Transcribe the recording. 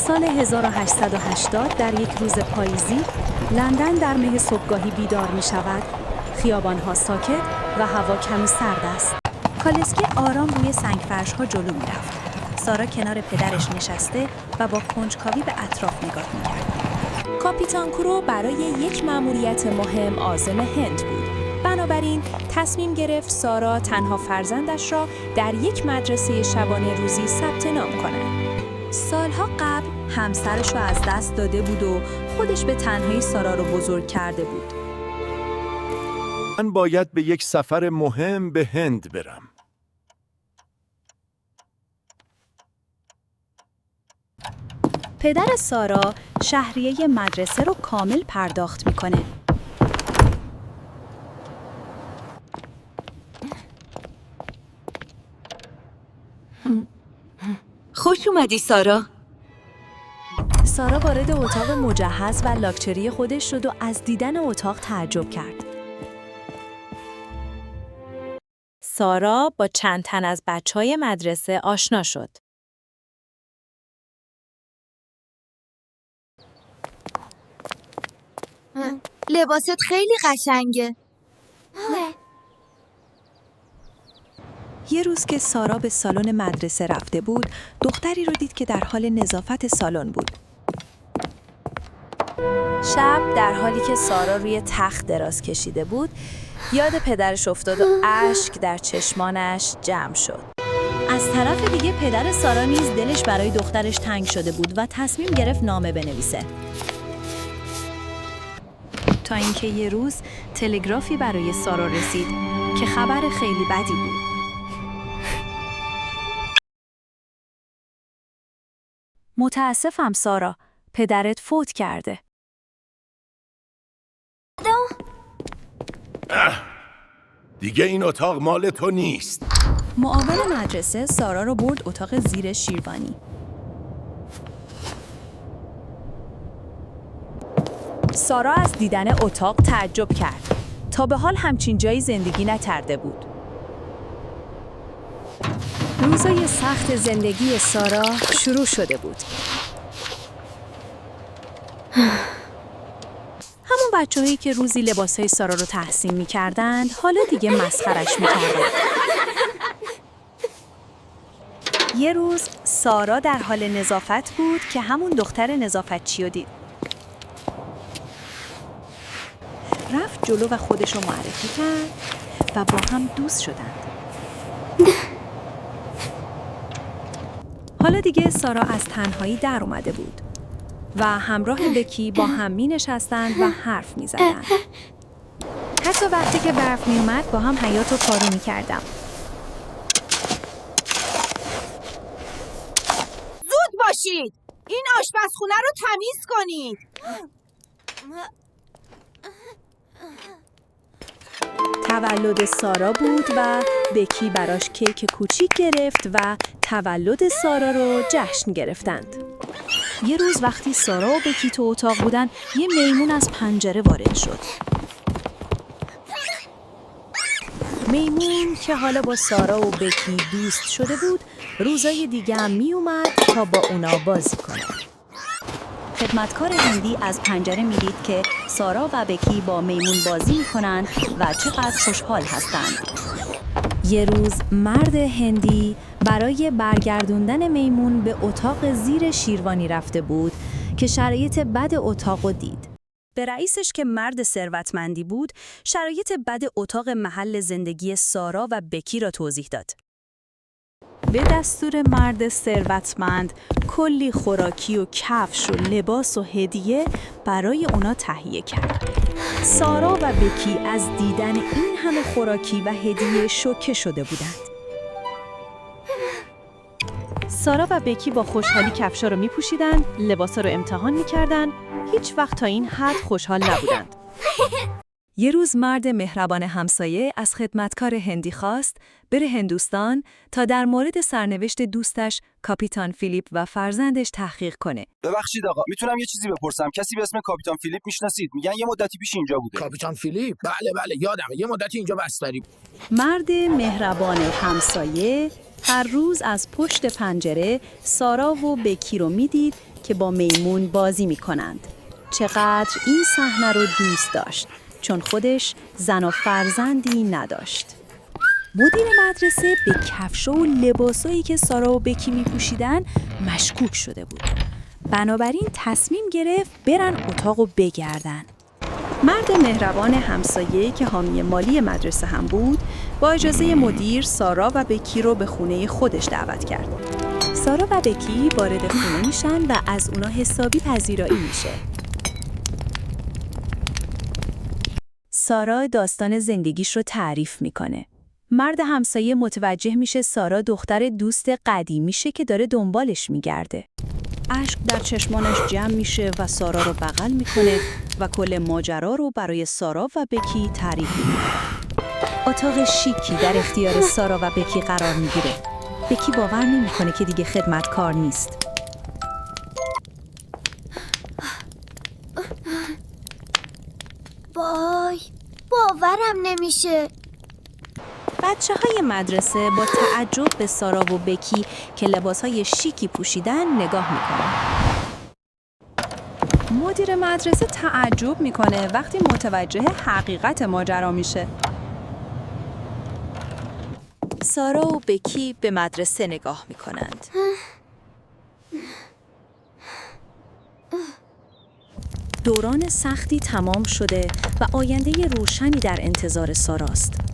سال 1880 در یک روز پاییزی لندن در مه صبحگاهی بیدار می شود. خیابان‌ها ساکت و هوا کمی سرد است. کالسکی آرام روی سنگفرش‌ها جلو می رفت. سارا کنار پدرش نشسته و با کنجکاوی به اطراف نگاه می کرد. کاپیتان کرو برای یک مأموریت مهم عازم هند بود. بنابراین تصمیم گرفت سارا تنها فرزندش را در یک مدرسه شبانه روزی ثبت نام کند. سالها قبل همسرش را از دست داده بود و خودش به تنهایی سارا را بزرگ کرده بود. من باید به یک سفر مهم به هند برم. پدر سارا شهریه مدرسه رو کامل پرداخت میکنه. خوش اومدی سارا. سارا وارد اتاق مجهز و لاکچری خودش شد و از دیدن اتاق تعجب کرد. سارا با چند تن از بچهای مدرسه آشنا شد. لباست خیلی قشنگه. یه روز که سارا به سالن مدرسه رفته بود، دختری رو دید که در حال نظافت سالن بود. شب در حالی که سارا روی تخت دراز کشیده بود، یاد پدرش افتاد و اشک در چشمانش جمع شد. از طرف دیگه پدر سارا نیز دلش برای دخترش تنگ شده بود و تصمیم گرفت نامه بنویسه. تا اینکه یه روز تلگرافی برای سارا رسید که خبر خیلی بدی بود. متاسفم سارا، پدرت فوت کرده. دیگه این اتاق مال تو نیست. معاون مدرسه سارا رو برد اتاق زیر شیروانی. سارا از دیدن اتاق تعجب کرد. تا به حال همچین جایی زندگی نکرده بود. روزای سخت زندگی سارا شروع شده بود. همون بچه‌هایی که روزی لباسای سارا رو تحسین می‌کردند، حالا دیگه مسخرش می‌کردند. یه روز سارا در حال نظافت بود که همون دختر نظافتچی رو دید. رفت جلو و خودش رو معرفی کرد و با هم دوست شدند. حالا دیگه سارا از تنهایی در اومده بود و همراه بکی با هم می نشستند و حرف می زدند. حتی وقتی که برف می اومد با هم حیاط رو پارو می کردم. زود باشید! این آشپزخونه رو تمیز کنید! تولد سارا بود و بکی براش کیک کوچیک گرفت و تولد سارا رو جشن گرفتند. یه روز وقتی سارا و بکی تو اتاق بودن، یه میمون از پنجره وارد شد. میمون که حالا با سارا و بکی دوست شده بود، روزای دیگه هم می اومد تا با اونا بازی کنه. خدمتکار هندی از پنجره می‌دید که سارا و بکی با میمون بازی می‌کنند و چقدر خوشحال هستند. یه روز مرد هندی برای برگردوندن میمون به اتاق زیر شیروانی رفته بود که شرایط بد اتاقو دید. به رئیسش که مرد ثروتمندی بود، شرایط بد اتاق محل زندگی سارا و بکی را توضیح داد. به دستور مرد ثروتمند کلی خوراکی و کفش و لباس و هدیه برای اونا تهیه کرد. سارا و بکی از دیدن این همه خوراکی و هدیه شوکه شده بودند. سارا و بکی با خوشحالی کفشا رو می‌پوشیدند، لباسا رو امتحان می‌کردند، هیچ وقت تا این حد خوشحال نبودند. یه روز مرد مهربان همسایه از خدمتکار هندی خواست بره هندوستان تا در مورد سرنوشت دوستش کاپیتان فیلیپ و فرزندش تحقیق کنه. ببخشید آقا، میتونم یه چیزی بپرسم؟ کسی به اسم کاپیتان فیلیپ میشناسید؟ میگن یه مدتی پیش اینجا بوده. کاپیتان فیلیپ؟ بله یادمه، یه مدتی اینجا بستری بود. مرد مهربان همسایه هر روز از پشت پنجره سارا و بکی رو میدید که با میمون بازی می‌کنند. چقدر این صحنه رو دوست داشت چون خودش زن و فرزندی نداشت. مدیر مدرسه به کفشا و لباسایی که سارا و بکی می‌پوشیدن مشکوک شده بود. بنابراین تصمیم گرفت برن اتاقو بگردن. مرد مهربان همسایه که حامی مالی مدرسه هم بود، با اجازه مدیر سارا و بکی رو به خونه خودش دعوت کرد. سارا و بکی وارد خونه میشن و از اونا حسابی پذیرایی میشه. سارا داستان زندگیش رو تعریف میکنه. مرد همسایه متوجه میشه سارا دختر دوست قدیمیشه که داره دنبالش میگرده. اشک در چشمانش جمع میشه و سارا رو بغل میکنه و کل ماجرا رو برای سارا و بکی تعریف میکنه. اتاق شیکی در اختیار سارا و بکی قرار میگیره. بکی باور نمیکنه که دیگه خدمتکار نیست. وای، باورم نمیشه. بچه‌های مدرسه با تعجب به سارا و بکی که لباس‌های شیکی پوشیدن نگاه میکنن. مدیر مدرسه تعجب میکنه وقتی متوجه حقیقت ماجرا میشه. سارا و بکی به مدرسه نگاه میکنند. دوران سختی تمام شده و آینده روشنی در انتظار ساراست.